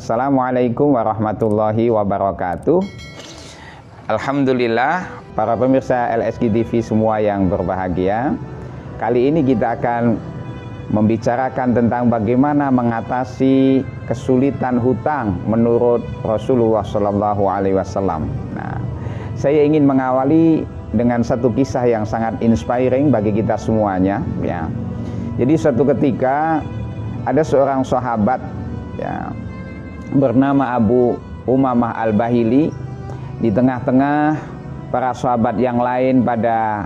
Assalamualaikum warahmatullahi wabarakatuh. Alhamdulillah, para pemirsa LSG TV semua yang berbahagia. Kali ini kita akan membicarakan tentang bagaimana mengatasi kesulitan hutang menurut Rasulullah SAW. Nah, saya ingin mengawali dengan satu kisah yang sangat inspiring bagi kita semuanya. Ya. Jadi suatu ketika ada seorang sahabat, ya, bernama Abu Umamah Al-Bahili. Di tengah-tengah para sahabat yang lain pada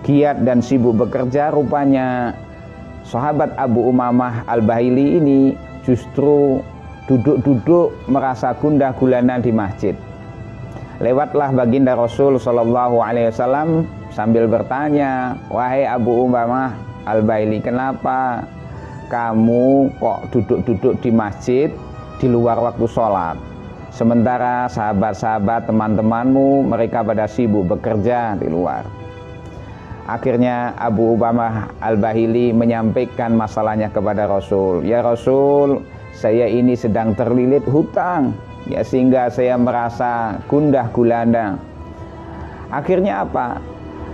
giat dan sibuk bekerja, rupanya sahabat Abu Umamah Al-Bahili ini justru duduk-duduk merasa gundah gulana di masjid. Lewatlah baginda Rasul SAW sambil bertanya, "Wahai Abu Umamah Al-Bahili, kenapa kamu kok duduk-duduk di masjid di luar waktu sholat? Sementara sahabat-sahabat teman-temanmu mereka pada sibuk bekerja di luar." Akhirnya Abu Umamah Al-Bahili menyampaikan masalahnya kepada Rasul. "Ya Rasul, saya ini sedang terlilit hutang, ya, sehingga saya merasa gundah gulana." Akhirnya apa?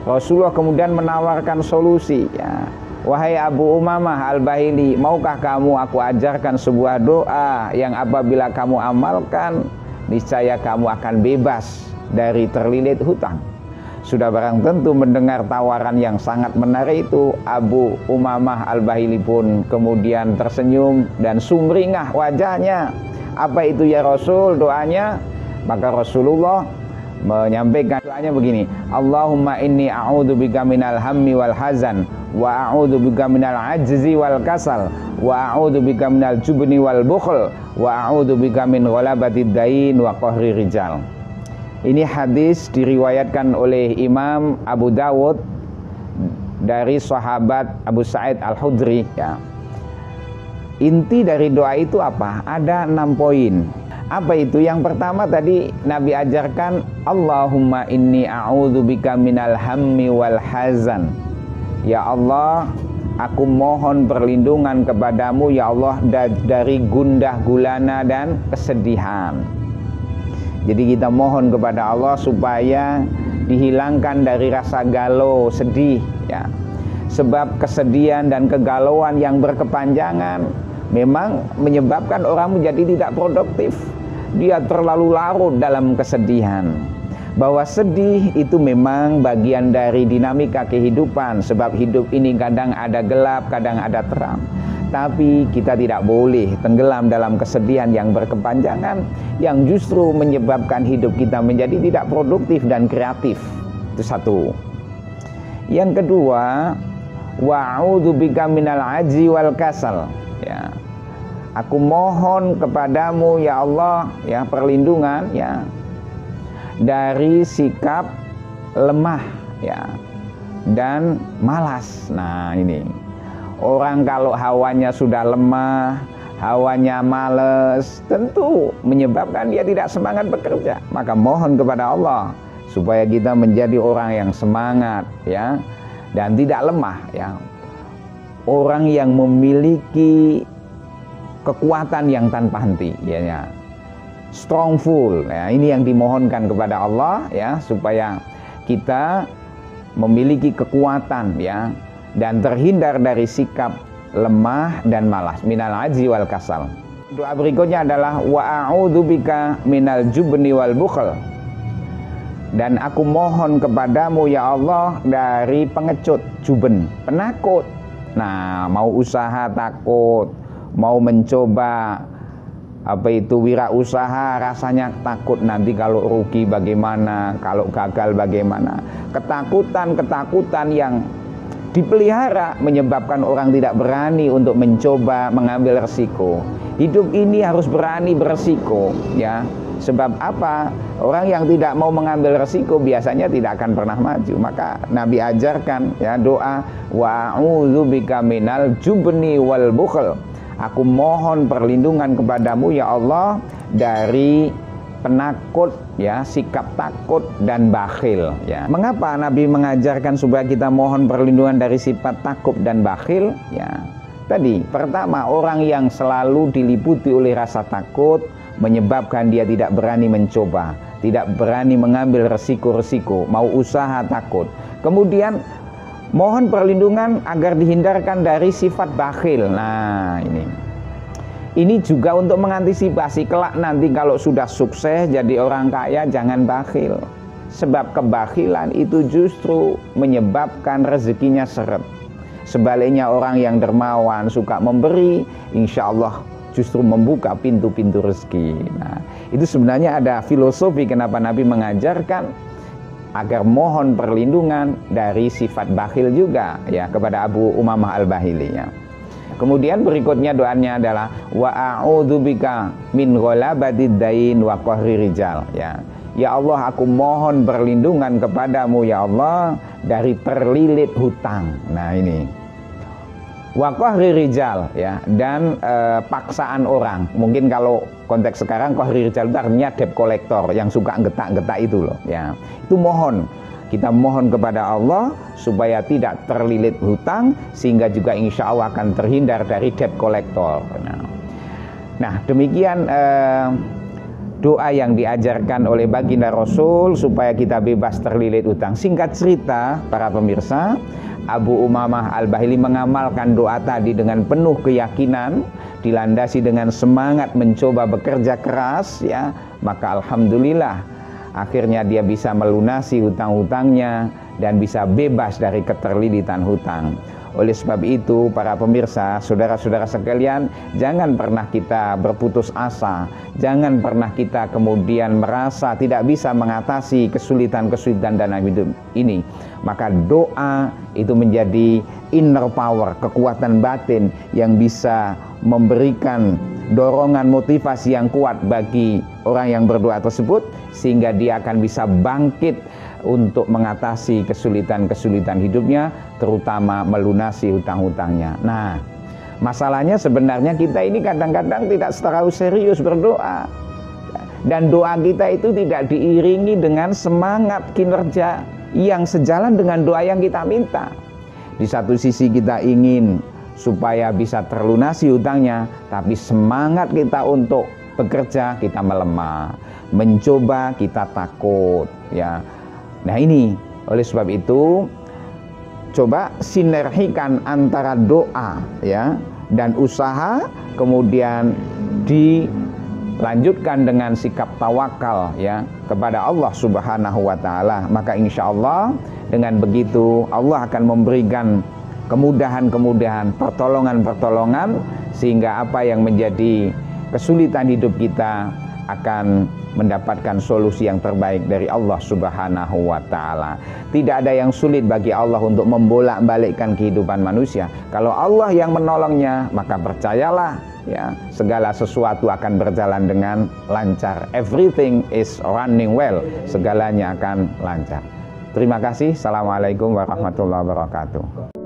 Rasulullah kemudian menawarkan solusi, ya. "Wahai Abu Umamah Al-Bahili, maukah kamu aku ajarkan sebuah doa yang apabila kamu amalkan, niscaya kamu akan bebas dari terlilit hutang?" Sudah barang tentu mendengar tawaran yang sangat menarik itu, Abu Umamah Al-Bahili pun kemudian tersenyum dan sumringah wajahnya. "Apa itu ya Rasul doanya?" Maka Rasulullah menyampaikan doanya begini, "Allahumma inni a'udzubika minal hammi wal hazan, wa a'udzubika minal ajzi wal kasal, wa a'udzubika minal jubni wal bukhl, wa a'udzubika min ghalabatid dain wa qahri rijal." Ini hadis diriwayatkan oleh Imam Abu Dawud dari sahabat Abu Sa'id Al-Khudri, ya. Inti dari doa itu apa? Ada 6 poin. Apa itu? Yang pertama tadi Nabi ajarkan, Allahumma inni a'udzubika minal hammi wal hazan. Ya Allah, aku mohon perlindungan kepadamu ya Allah dari gundah gulana dan kesedihan. Jadi kita mohon kepada Allah supaya dihilangkan dari rasa galau, sedih, ya. Sebab kesedihan dan kegalauan yang berkepanjangan memang menyebabkan orang menjadi tidak produktif. Dia terlalu larut dalam kesedihan. Bahwa sedih itu memang bagian dari dinamika kehidupan. Sebab hidup ini kadang ada gelap, kadang ada terang. Tapi kita tidak boleh tenggelam dalam kesedihan yang berkepanjangan, yang justru menyebabkan hidup kita menjadi tidak produktif dan kreatif. Itu satu. Yang kedua, wa'udzubika minal ajzi wal kasal, ya. Aku mohon kepadamu ya Allah, ya, perlindungan, ya, dari sikap lemah, ya, dan malas. Nah, ini orang kalau hawanya sudah lemah, hawanya males, tentu menyebabkan dia tidak semangat bekerja. Maka mohon kepada Allah supaya kita menjadi orang yang semangat, ya, dan tidak lemah, ya. Orang yang memiliki kekuatan yang tanpa henti, ya, strongful, ya. Ini yang dimohonkan kepada Allah, ya, supaya kita memiliki kekuatan, ya, dan terhindar dari sikap lemah dan malas, minal ajzi wal kasal. Doa berikutnya adalah wa a'udzubika minal jubni wal bukhl. Dan aku mohon kepadamu ya Allah dari pengecut, juben, penakut. Nah, mau usaha takut, mau mencoba wirausaha rasanya takut nanti kalau rugi bagaimana, kalau gagal bagaimana. Ketakutan yang dipelihara menyebabkan orang tidak berani untuk mencoba mengambil resiko. Hidup ini harus berani beresiko, ya. Sebab apa? Orang yang tidak mau mengambil resiko biasanya tidak akan pernah maju. Maka Nabi ajarkan, ya, doa wa'udzubika minal jubni wal bukhl. Aku mohon perlindungan kepadamu ya Allah dari penakut, ya, sikap takut dan bakhil, ya. Mengapa Nabi mengajarkan supaya kita mohon perlindungan dari sifat takut dan bakhil? Ya, Tadi, pertama, orang yang selalu diliputi oleh rasa takut menyebabkan dia tidak berani mencoba, tidak berani mengambil resiko-resiko, mau usaha takut. Kemudian mohon perlindungan agar dihindarkan dari sifat bakhil. Nah, ini juga untuk mengantisipasi kelak nanti kalau sudah sukses jadi orang kaya, jangan bakhil. Sebab kebakhilan itu justru menyebabkan rezekinya seret. Sebaliknya orang yang dermawan, suka memberi, insya Allah justru membuka pintu-pintu rezeki. Nah, itu sebenarnya ada filosofi kenapa Nabi mengajarkan agar mohon perlindungan dari sifat bakhil juga, ya, kepada Abu Umamah Al-Bahili, ya. Kemudian berikutnya doanya adalah wa a'udzubika min ghalabatid dain wa qahri rijal, ya. Ya Allah, aku mohon perlindungan kepadamu ya Allah dari terlilit hutang. Nah, ini wa qahri rijal, ya, dan paksaan orang. Mungkin kalau konteks sekarang qahri rijal itu artinya debt collector yang suka getak-getak itu loh, ya. Itu mohon, kita mohon kepada Allah supaya tidak terlilit hutang sehingga juga insya Allah akan terhindar dari debt collector. Nah, demikian doa yang diajarkan oleh baginda Rasul supaya kita bebas terlilit utang. Singkat cerita, para pemirsa, Abu Umamah Al-Bahili mengamalkan doa tadi dengan penuh keyakinan, dilandasi dengan semangat mencoba bekerja keras, ya. Maka alhamdulillah akhirnya dia bisa melunasi hutang-hutangnya dan bisa bebas dari keterlilitan hutang. Oleh sebab itu, para pemirsa, saudara-saudara sekalian, jangan pernah kita berputus asa, jangan pernah kita kemudian merasa tidak bisa mengatasi kesulitan-kesulitan dalam hidup ini. Maka doa itu menjadi inner power, kekuatan batin yang bisa memberikan dorongan motivasi yang kuat bagi orang yang berdoa tersebut, sehingga dia akan bisa bangkit untuk mengatasi kesulitan-kesulitan hidupnya, terutama melunasi hutang-hutangnya. Nah, masalahnya sebenarnya kita ini kadang-kadang tidak terlalu serius berdoa, dan doa kita itu tidak diiringi dengan semangat kinerja yang sejalan dengan doa yang kita minta. Di satu sisi kita ingin supaya bisa terlunasi hutangnya, tapi semangat kita untuk bekerja kita melemah, mencoba kita takut, ya. Nah, ini oleh sebab itu coba sinergikan antara doa, ya, dan usaha, kemudian dilanjutkan dengan sikap tawakal, ya, kepada Allah Subhanahu wa taala. Maka insya Allah dengan begitu Allah akan memberikan kemudahan-kemudahan, pertolongan-pertolongan, sehingga apa yang menjadi kesulitan hidup kita akan mendapatkan solusi yang terbaik dari Allah Subhanahu wa taala. Tidak ada yang sulit bagi Allah untuk membolak-balikkan kehidupan manusia. Kalau Allah yang menolongnya, maka percayalah, ya, segala sesuatu akan berjalan dengan lancar. Everything is running well. Segalanya akan lancar. Terima kasih. Assalamualaikum warahmatullahi wabarakatuh.